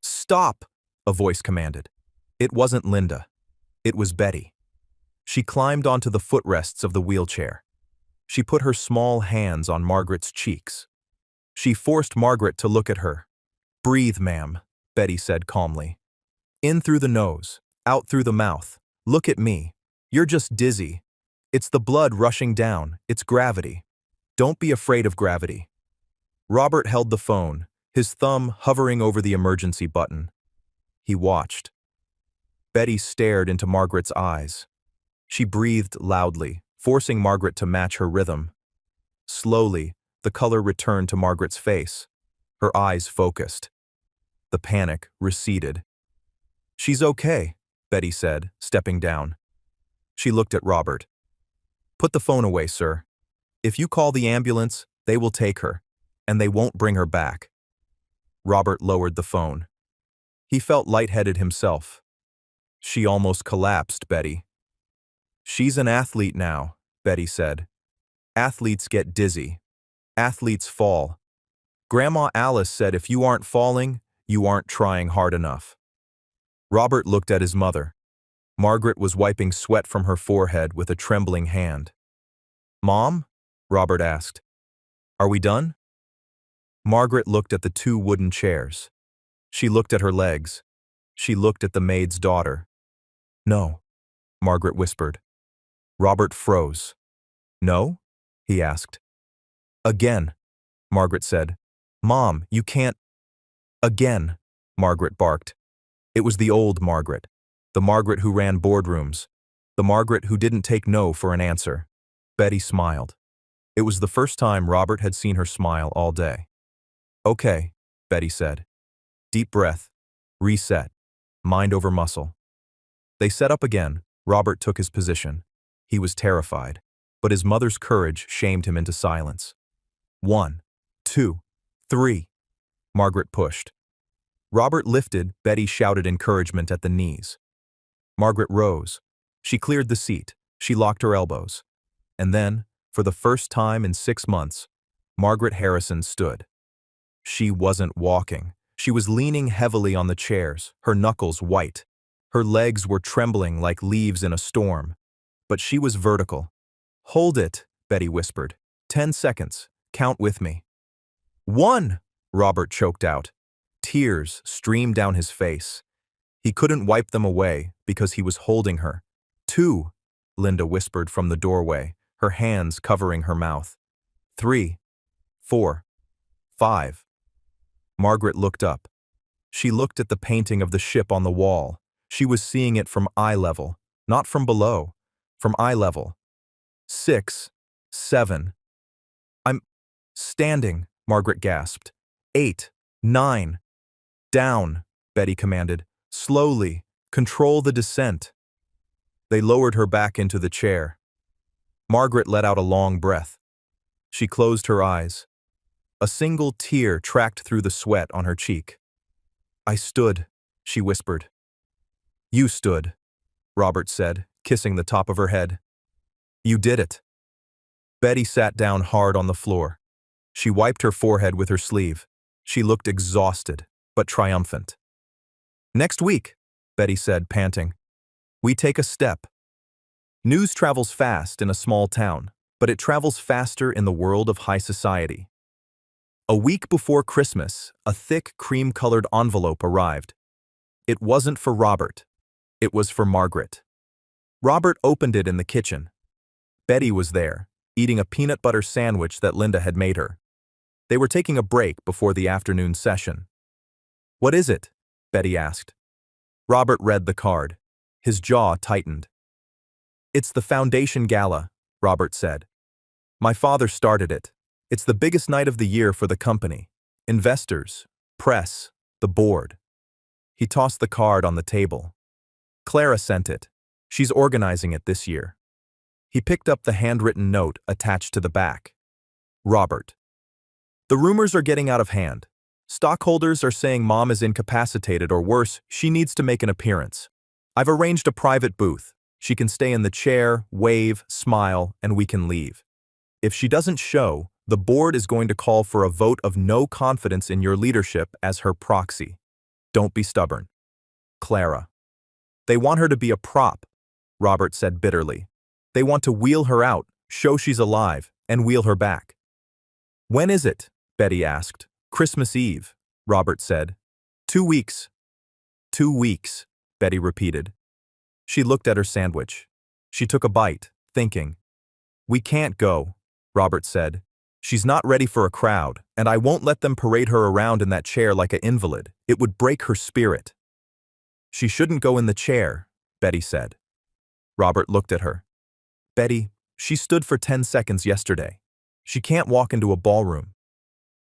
Stop! A voice commanded. It wasn't Linda. It was Betty. She climbed onto the footrests of the wheelchair. She put her small hands on Margaret's cheeks. She forced Margaret to look at her. Breathe, ma'am, Betty said calmly. In through the nose, out through the mouth. Look at me. You're just dizzy. It's the blood rushing down. It's gravity. Don't be afraid of gravity. Robert held the phone, his thumb hovering over the emergency button. He watched. Betty stared into Margaret's eyes. She breathed loudly, forcing Margaret to match her rhythm. Slowly, the color returned to Margaret's face. Her eyes focused. The panic receded. She's okay, Betty said, stepping down. She looked at Robert. Put the phone away, sir. If you call the ambulance, they will take her, and they won't bring her back. Robert lowered the phone. He felt lightheaded himself. She almost collapsed, Betty. She's an athlete now, Betty said. Athletes get dizzy. Athletes fall. Grandma Alice said if you aren't falling, you aren't trying hard enough. Robert looked at his mother. Margaret was wiping sweat from her forehead with a trembling hand. Mom? Robert asked. Are we done? Margaret looked at the 2 wooden chairs. She looked at her legs. She looked at the maid's daughter. No, Margaret whispered. Robert froze. No? He asked. Again, Margaret said. Mom, you can't. Again, Margaret barked. It was the old Margaret. The Margaret who ran boardrooms. The Margaret who didn't take no for an answer. Betty smiled. It was the first time Robert had seen her smile all day. "Okay," Betty said. Deep breath. Reset. Mind over muscle. They set up again. Robert took his position. He was terrified, but his mother's courage shamed him into silence. 1, 2, 3. Margaret pushed. Robert lifted. Betty shouted encouragement at the knees. Margaret rose. She cleared the seat. She locked her elbows. And then, for the first time in 6 months, Margaret Harrison stood. She wasn't walking. She was leaning heavily on the chairs, her knuckles white. Her legs were trembling like leaves in a storm. But she was vertical. "Hold it," Betty whispered. 10 seconds. Count with me. 1, Robert choked out. Tears streamed down his face. He couldn't wipe them away because he was holding her. 2, Linda whispered from the doorway, her hands covering her mouth. 3, 4, 5. Margaret looked up. She looked at the painting of the ship on the wall. She was seeing it from eye level, not from below, from eye level. 6, 7. "I'm standing," Margaret gasped. 8, 9. "Down," Betty commanded. "Slowly. Control the descent." They lowered her back into the chair. Margaret let out a long breath. She closed her eyes. A single tear tracked through the sweat on her cheek. "I stood," she whispered. "You stood," Robert said, kissing the top of her head. "You did it." Betty sat down hard on the floor. She wiped her forehead with her sleeve. She looked exhausted, but triumphant. "Next week," Betty said, panting, "we take a step." News travels fast in a small town, but it travels faster in the world of high society. A week before Christmas, a thick, cream-colored envelope arrived. It wasn't for Robert. It was for Margaret. Robert opened it in the kitchen. Betty was there, eating a peanut butter sandwich that Linda had made her. They were taking a break before the afternoon session. "What is it?" Betty asked. Robert read the card. His jaw tightened. "It's the foundation gala," Robert said. "My father started it. It's the biggest night of the year for the company. Investors, press, the board." He tossed the card on the table. "Clara sent it. She's organizing it this year." He picked up the handwritten note attached to the back. Robert. "The rumors are getting out of hand. Stockholders are saying Mom is incapacitated, or worse, she needs to make an appearance. I've arranged a private booth. She can stay in the chair, wave, smile, and we can leave. If she doesn't show, the board is going to call for a vote of no confidence in your leadership as her proxy. Don't be stubborn. Clara." "They want her to be a prop," Robert said bitterly. "They want to wheel her out, show she's alive, and wheel her back." "When is it?" Betty asked. "Christmas Eve," Robert said. 2 weeks. 2 weeks, Betty repeated. She looked at her sandwich. She took a bite, thinking. "We can't go," Robert said. "She's not ready for a crowd, and I won't let them parade her around in that chair like an invalid. It would break her spirit." "She shouldn't go in the chair," Betty said. Robert looked at her. "Betty, she stood for 10 seconds yesterday. She can't walk into a ballroom."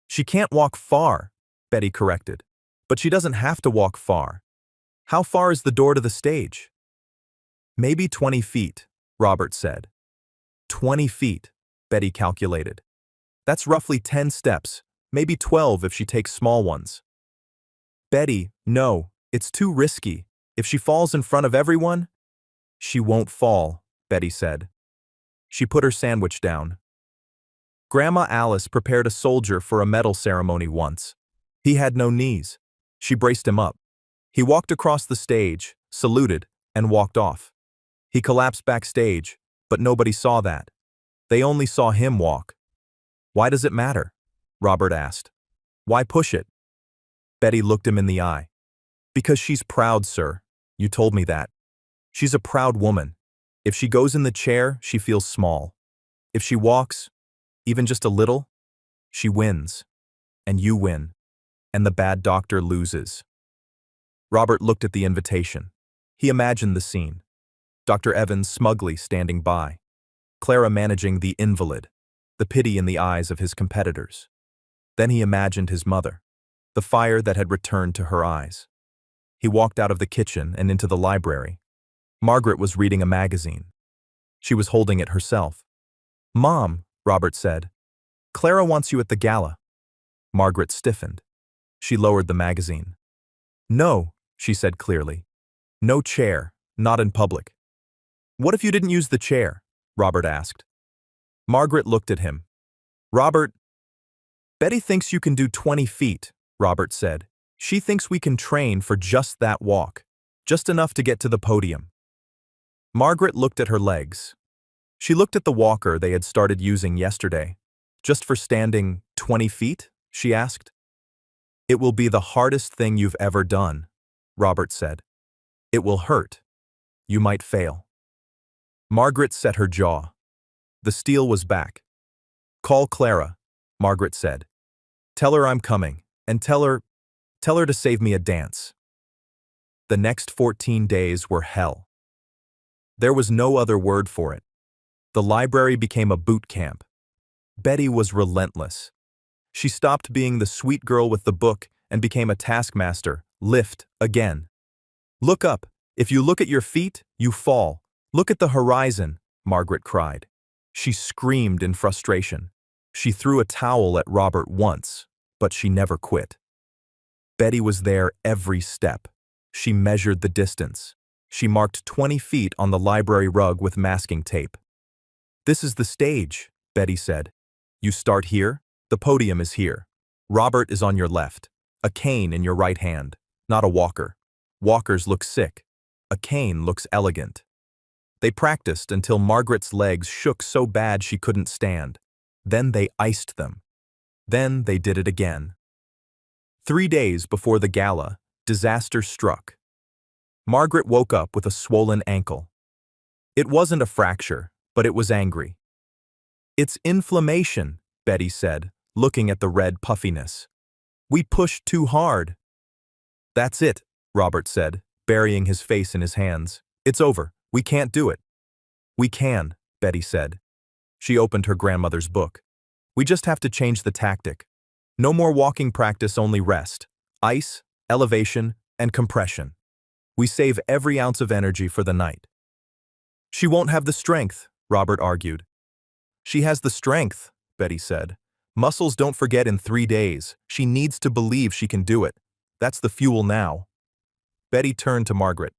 "She can't walk far," Betty corrected. "But she doesn't have to walk far. How far is the door to the stage?" "Maybe 20 feet, Robert said. 20 feet, Betty calculated. That's roughly 10 steps, maybe 12 if she takes small ones. "Betty, no, it's too risky. If she falls in front of everyone—" "She won't fall," Betty said. She put her sandwich down. Grandma Alice prepared a soldier for a medal ceremony once. He had no knees. She braced him up. He walked across the stage, saluted, and walked off. He collapsed backstage, but nobody saw that. They only saw him walk. "Why does it matter?" Robert asked. "Why push it?" Betty looked him in the eye. "Because she's proud, sir. You told me that. She's a proud woman. If she goes in the chair, she feels small. If she walks, even just a little, she wins. And you win. And the bad doctor loses." Robert looked at the invitation. He imagined the scene. Dr. Evans smugly standing by. Clara managing the invalid, the pity in the eyes of his competitors. Then he imagined his mother, the fire that had returned to her eyes. He walked out of the kitchen and into the library. Margaret was reading a magazine. She was holding it herself. "Mom," Robert said, "Clara wants you at the gala." Margaret stiffened. She lowered the magazine. "No," she said clearly. "No chair, not in public." "What if you didn't use the chair?" Robert asked. Margaret looked at him. "Robert, Betty thinks you can do 20 feet, Robert said. She thinks we can train for just that walk, just enough to get to the podium." Margaret looked at her legs. She looked at the walker they had started using yesterday. "Just for standing 20 feet?" she asked. "It will be the hardest thing you've ever done," Robert said. "It will hurt. You might fail." Margaret set her jaw. The steel was back. "Call Clara," Margaret said. "Tell her I'm coming, and tell her to save me a dance." The next 14 days were hell. There was no other word for it. The library became a boot camp. Betty was relentless. She stopped being the sweet girl with the book and became a taskmaster. "Lift, again. Look up. If you look at your feet, you fall. Look at the horizon," Margaret cried. She screamed in frustration. She threw a towel at Robert once, but she never quit. Betty was there every step. She measured the distance. She marked 20 feet on the library rug with masking tape. "This is the stage," Betty said. "You start here. The podium is here. Robert is on your left. A cane in your right hand. Not a walker. Walkers look sick. A cane looks elegant." They practiced until Margaret's legs shook so bad she couldn't stand. Then they iced them. Then they did it again. 3 days before the gala, disaster struck. Margaret woke up with a swollen ankle. It wasn't a fracture, but it was angry. "It's inflammation," Betty said, looking at the red puffiness. "We pushed too hard." "That's it," Robert said, burying his face in his hands. "It's over. We can't do it." "We can," Betty said. She opened her grandmother's book. "We just have to change the tactic. No more walking practice, only rest. Ice, elevation, and compression. We save every ounce of energy for the night." "She won't have the strength," Robert argued. "She has the strength," Betty said. "Muscles don't forget in 3 days. She needs to believe she can do it. That's the fuel now." Betty turned to Margaret.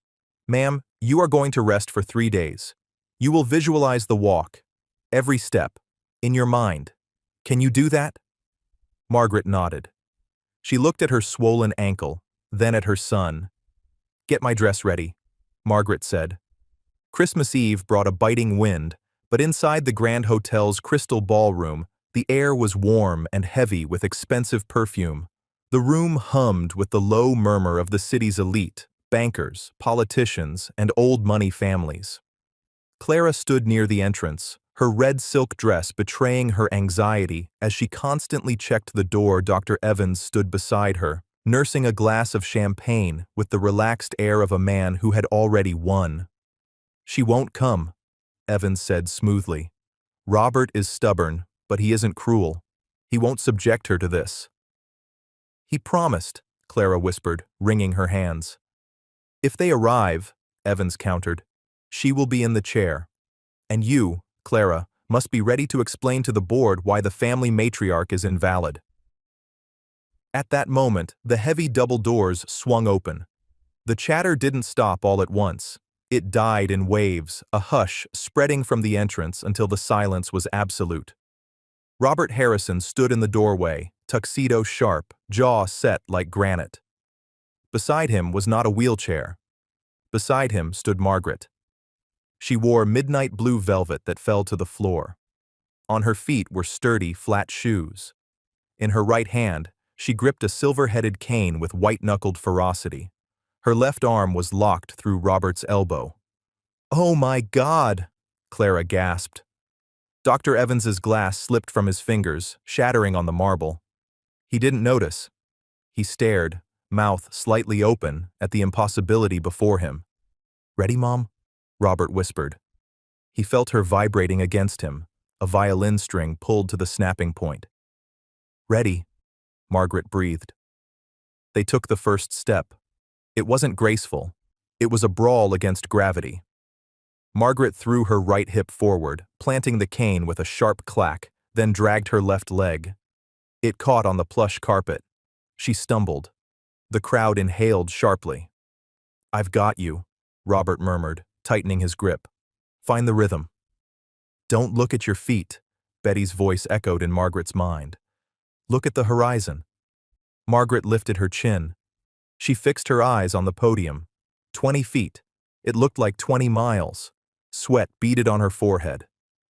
"Ma'am, you are going to rest for 3 days. You will visualize the walk, every step, in your mind. Can you do that?" Margaret nodded. She looked at her swollen ankle, then at her son. "Get my dress ready," Margaret said. Christmas Eve brought a biting wind, but inside the Grand Hotel's crystal ballroom, the air was warm and heavy with expensive perfume. The room hummed with the low murmur of the city's elite, bankers, politicians, and old money families. Clara stood near the entrance, her red silk dress betraying her anxiety as she constantly checked the door. Dr. Evans stood beside her, nursing a glass of champagne with the relaxed air of a man who had already won. "She won't come," Evans said smoothly. "Robert is stubborn, but he isn't cruel. He won't subject her to this." "He promised," Clara whispered, wringing her hands. "If they arrive," Evans countered, "she will be in the chair. And you, Clara, must be ready to explain to the board why the family matriarch is invalid." At that moment, the heavy double doors swung open. The chatter didn't stop all at once. It died in waves, a hush spreading from the entrance until the silence was absolute. Robert Harrison stood in the doorway, tuxedo sharp, jaw set like granite. Beside him was not a wheelchair. Beside him stood Margaret. She wore midnight blue velvet that fell to the floor. On her feet were sturdy, flat shoes. In her right hand, she gripped a silver-headed cane with white-knuckled ferocity. Her left arm was locked through Robert's elbow. "Oh my God!" Clara gasped. Dr. Evans's glass slipped from his fingers, shattering on the marble. He didn't notice. He stared, mouth slightly open at the impossibility before him. "Ready, Mom?" Robert whispered. He felt her vibrating against him, a violin string pulled to the snapping point. "Ready," Margaret breathed. They took the first step. It wasn't graceful. It was a brawl against gravity. Margaret threw her right hip forward, planting the cane with a sharp clack, then dragged her left leg. It caught on the plush carpet. She stumbled. The crowd inhaled sharply. "I've got you," Robert murmured, tightening his grip. "Find the rhythm." "Don't look at your feet," Betty's voice echoed in Margaret's mind. "Look at the horizon." Margaret lifted her chin. She fixed her eyes on the podium. 20 feet. It looked like 20 miles. Sweat beaded on her forehead.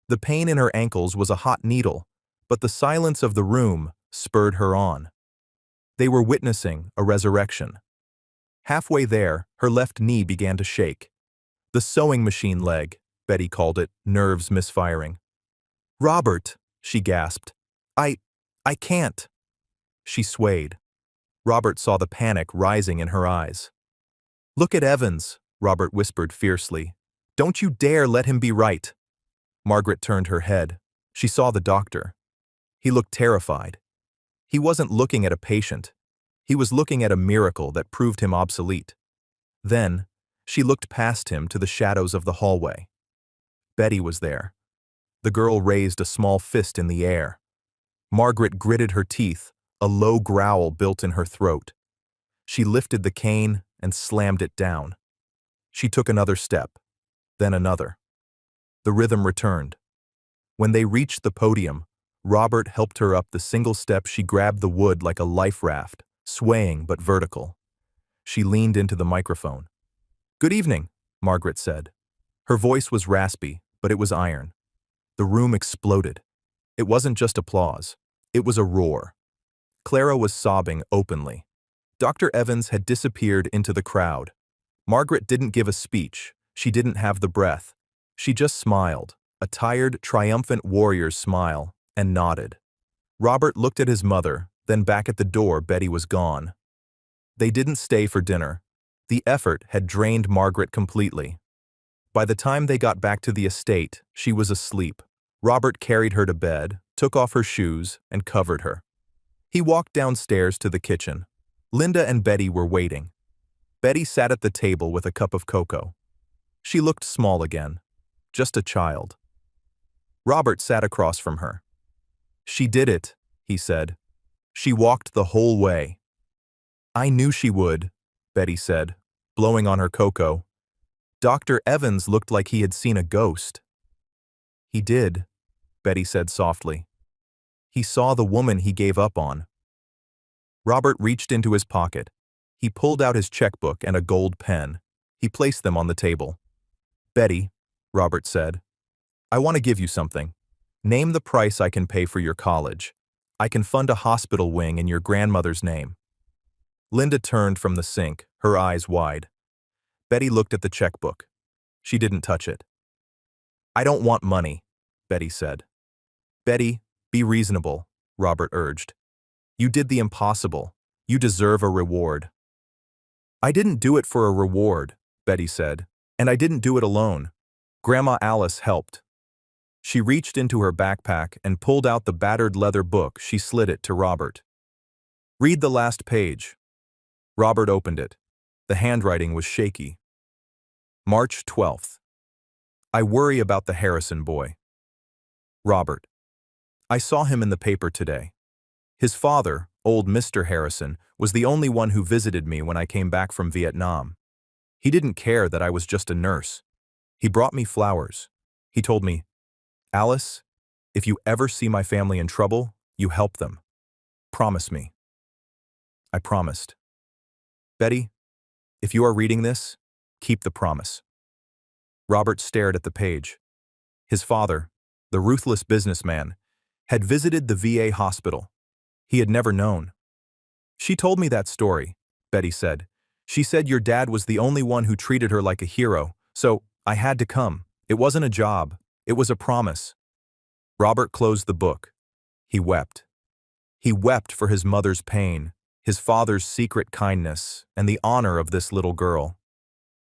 The pain in her ankles was a hot needle, but the silence of the room spurred her on. They were witnessing a resurrection. Halfway there, her left knee began to shake. "The sewing machine leg," Betty called it, nerves misfiring. "Robert," she gasped. I can't." She swayed. Robert saw the panic rising in her eyes. "Look at Evans," Robert whispered fiercely. "Don't you dare let him be right." Margaret turned her head. She saw the doctor. He looked terrified. He wasn't looking at a patient. He was looking at a miracle that proved him obsolete. Then, she looked past him to the shadows of the hallway. Betty was there. The girl raised a small fist in the air. Margaret gritted her teeth, a low growl built in her throat. She lifted the cane and slammed it down. She took another step, then another. The rhythm returned. When they reached the podium, Robert helped her up the single step. She grabbed the wood like a life raft, swaying but vertical. She leaned into the microphone. "Good evening," Margaret said. Her voice was raspy, but it was iron. The room exploded. It wasn't just applause. It was a roar. Clara was sobbing openly. Dr. Evans had disappeared into the crowd. Margaret didn't give a speech. She didn't have the breath. She just smiled, a tired, triumphant warrior's smile, and nodded. Robert looked at his mother, then back at the door. Betty was gone. They didn't stay for dinner. The effort had drained Margaret completely. By the time they got back to the estate, she was asleep. Robert carried her to bed, took off her shoes, and covered her. He walked downstairs to the kitchen. Linda and Betty were waiting. Betty sat at the table with a cup of cocoa. She looked small again, just a child. Robert sat across from her. "She did it," he said. "She walked the whole way." "I knew she would," Betty said, blowing on her cocoa. Dr. Evans looked like he had seen a ghost. "He did," Betty said softly. "He saw the woman he gave up on." Robert reached into his pocket. He pulled out his checkbook and a gold pen. He placed them on the table. "Betty," Robert said, "I want to give you something. Name the price I can pay for your college. I can fund a hospital wing in your grandmother's name." Linda turned from the sink, her eyes wide. Betty looked at the checkbook. She didn't touch it. "I don't want money," Betty said. "Betty, be reasonable," Robert urged. "You did the impossible. You deserve a reward." "I didn't do it for a reward," Betty said, "and I didn't do it alone. Grandma Alice helped." She reached into her backpack and pulled out the battered leather book. She slid it to Robert. "Read the last page." Robert opened it. The handwriting was shaky. March 12th. "I worry about the Harrison boy." Robert. "I saw him in the paper today. His father, old Mr. Harrison, was the only one who visited me when I came back from Vietnam. He didn't care that I was just a nurse. He brought me flowers. He told me, 'Alice, if you ever see my family in trouble, you help them. Promise me.' I promised. Betty, if you are reading this, keep the promise." Robert stared at the page. His father, the ruthless businessman, had visited the VA hospital. He had never known. "She told me that story," Betty said. "She said your dad was the only one who treated her like a hero, so I had to come. It wasn't a job. It was a promise." Robert closed the book. He wept. He wept for his mother's pain, his father's secret kindness, and the honor of this little girl.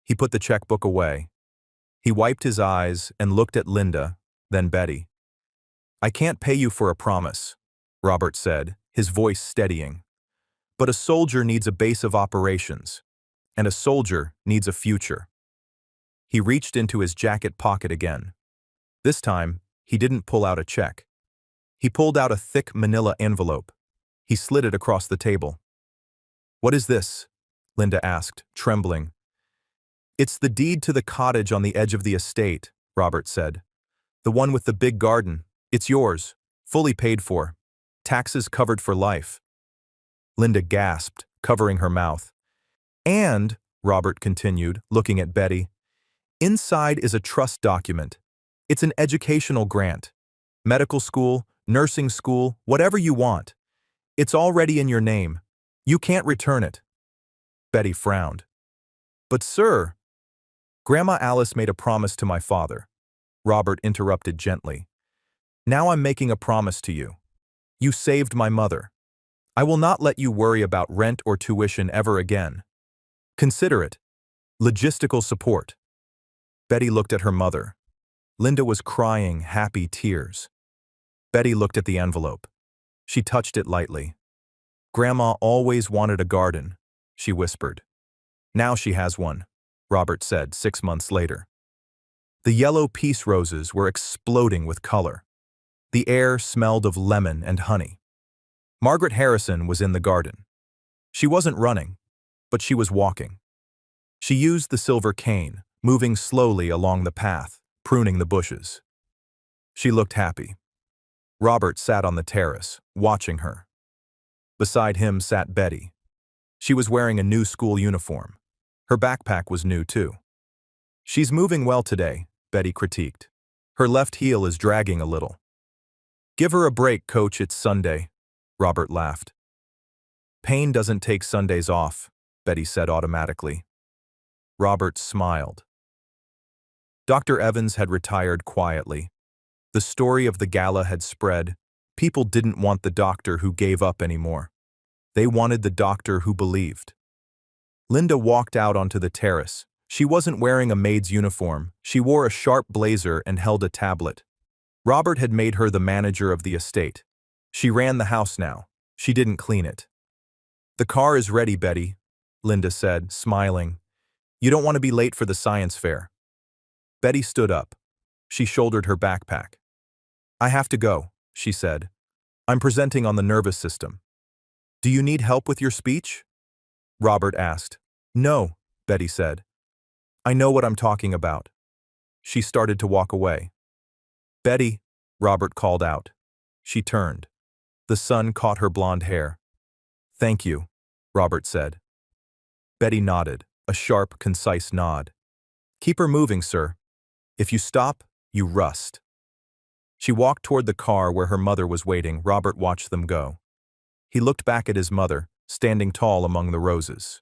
He put the checkbook away. He wiped his eyes and looked at Linda, then Betty. "I can't pay you for a promise," Robert said, his voice steadying. "But a soldier needs a base of operations, and a soldier needs a future." He reached into his jacket pocket again. This time, he didn't pull out a check. He pulled out a thick manila envelope. He slid it across the table. "What is this?" Linda asked, trembling. "It's the deed to the cottage on the edge of the estate," Robert said. "The one with the big garden. It's yours, fully paid for. Taxes covered for life." Linda gasped, covering her mouth. "And," Robert continued, looking at Betty, "inside is a trust document. It's an educational grant. Medical school, nursing school, whatever you want. It's already in your name. You can't return it." Betty frowned. "But sir—" "Grandma Alice made a promise to my father," Robert interrupted gently. "Now I'm making a promise to you. You saved my mother. I will not let you worry about rent or tuition ever again. Consider it logistical support." Betty looked at her mother. Linda was crying happy tears. Betty looked at the envelope. She touched it lightly. "Grandma always wanted a garden," she whispered. "Now she has one," Robert said 6 months later. The yellow peace roses were exploding with color. The air smelled of lemon and honey. Margaret Harrison was in the garden. She wasn't running, but she was walking. She used the silver cane, moving slowly along the path, pruning the bushes. She looked happy. Robert sat on the terrace, watching her. Beside him sat Betty. She was wearing a new school uniform. Her backpack was new too. "She's moving well today," Betty critiqued. "Her left heel is dragging a little." "Give her a break, coach, it's Sunday," Robert laughed. "Pain doesn't take Sundays off," Betty said automatically. Robert smiled. Dr. Evans had retired quietly. The story of the gala had spread. People didn't want the doctor who gave up anymore. They wanted the doctor who believed. Linda walked out onto the terrace. She wasn't wearing a maid's uniform. She wore a sharp blazer and held a tablet. Robert had made her the manager of the estate. She ran the house now. She didn't clean it. "The car is ready, Betty," Linda said, smiling. "You don't want to be late for the science fair." Betty stood up. She shouldered her backpack. "I have to go," she said. "I'm presenting on the nervous system." "Do you need help with your speech?" Robert asked. "No," Betty said. "I know what I'm talking about." She started to walk away. "Betty," Robert called out. She turned. The sun caught her blonde hair. "Thank you," Robert said. Betty nodded, a sharp, concise nod. "Keep her moving, sir. If you stop, you rust." She walked toward the car where her mother was waiting. Robert watched them go. He looked back at his mother, standing tall among the roses.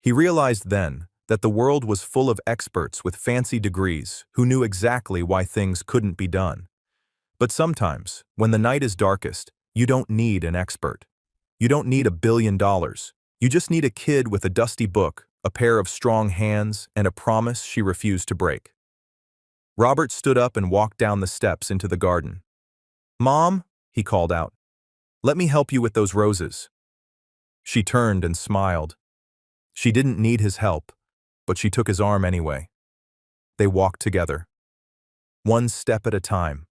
He realized then that the world was full of experts with fancy degrees who knew exactly why things couldn't be done. But sometimes, when the night is darkest, you don't need an expert. You don't need $1 billion. You just need a kid with a dusty book, a pair of strong hands, and a promise she refused to break. Robert stood up and walked down the steps into the garden. "Mom," he called out, "let me help you with those roses." She turned and smiled. She didn't need his help, but she took his arm anyway. They walked together, one step at a time.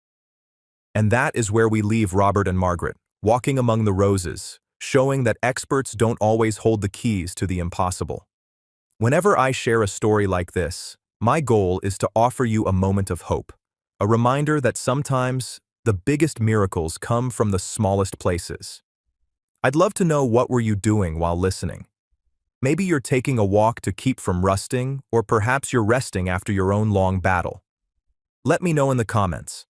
And that is where we leave Robert and Margaret, walking among the roses, showing that experts don't always hold the keys to the impossible. Whenever I share a story like this, my goal is to offer you a moment of hope, a reminder that sometimes the biggest miracles come from the smallest places. I'd love to know, what were you doing while listening? Maybe you're taking a walk to keep from rusting, or perhaps you're resting after your own long battle. Let me know in the comments.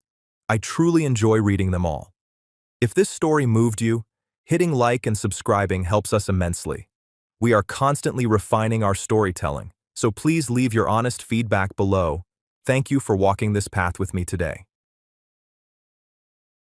I truly enjoy reading them all. If this story moved you, hitting like and subscribing helps us immensely. We are constantly refining our storytelling, so please leave your honest feedback below. Thank you for walking this path with me today.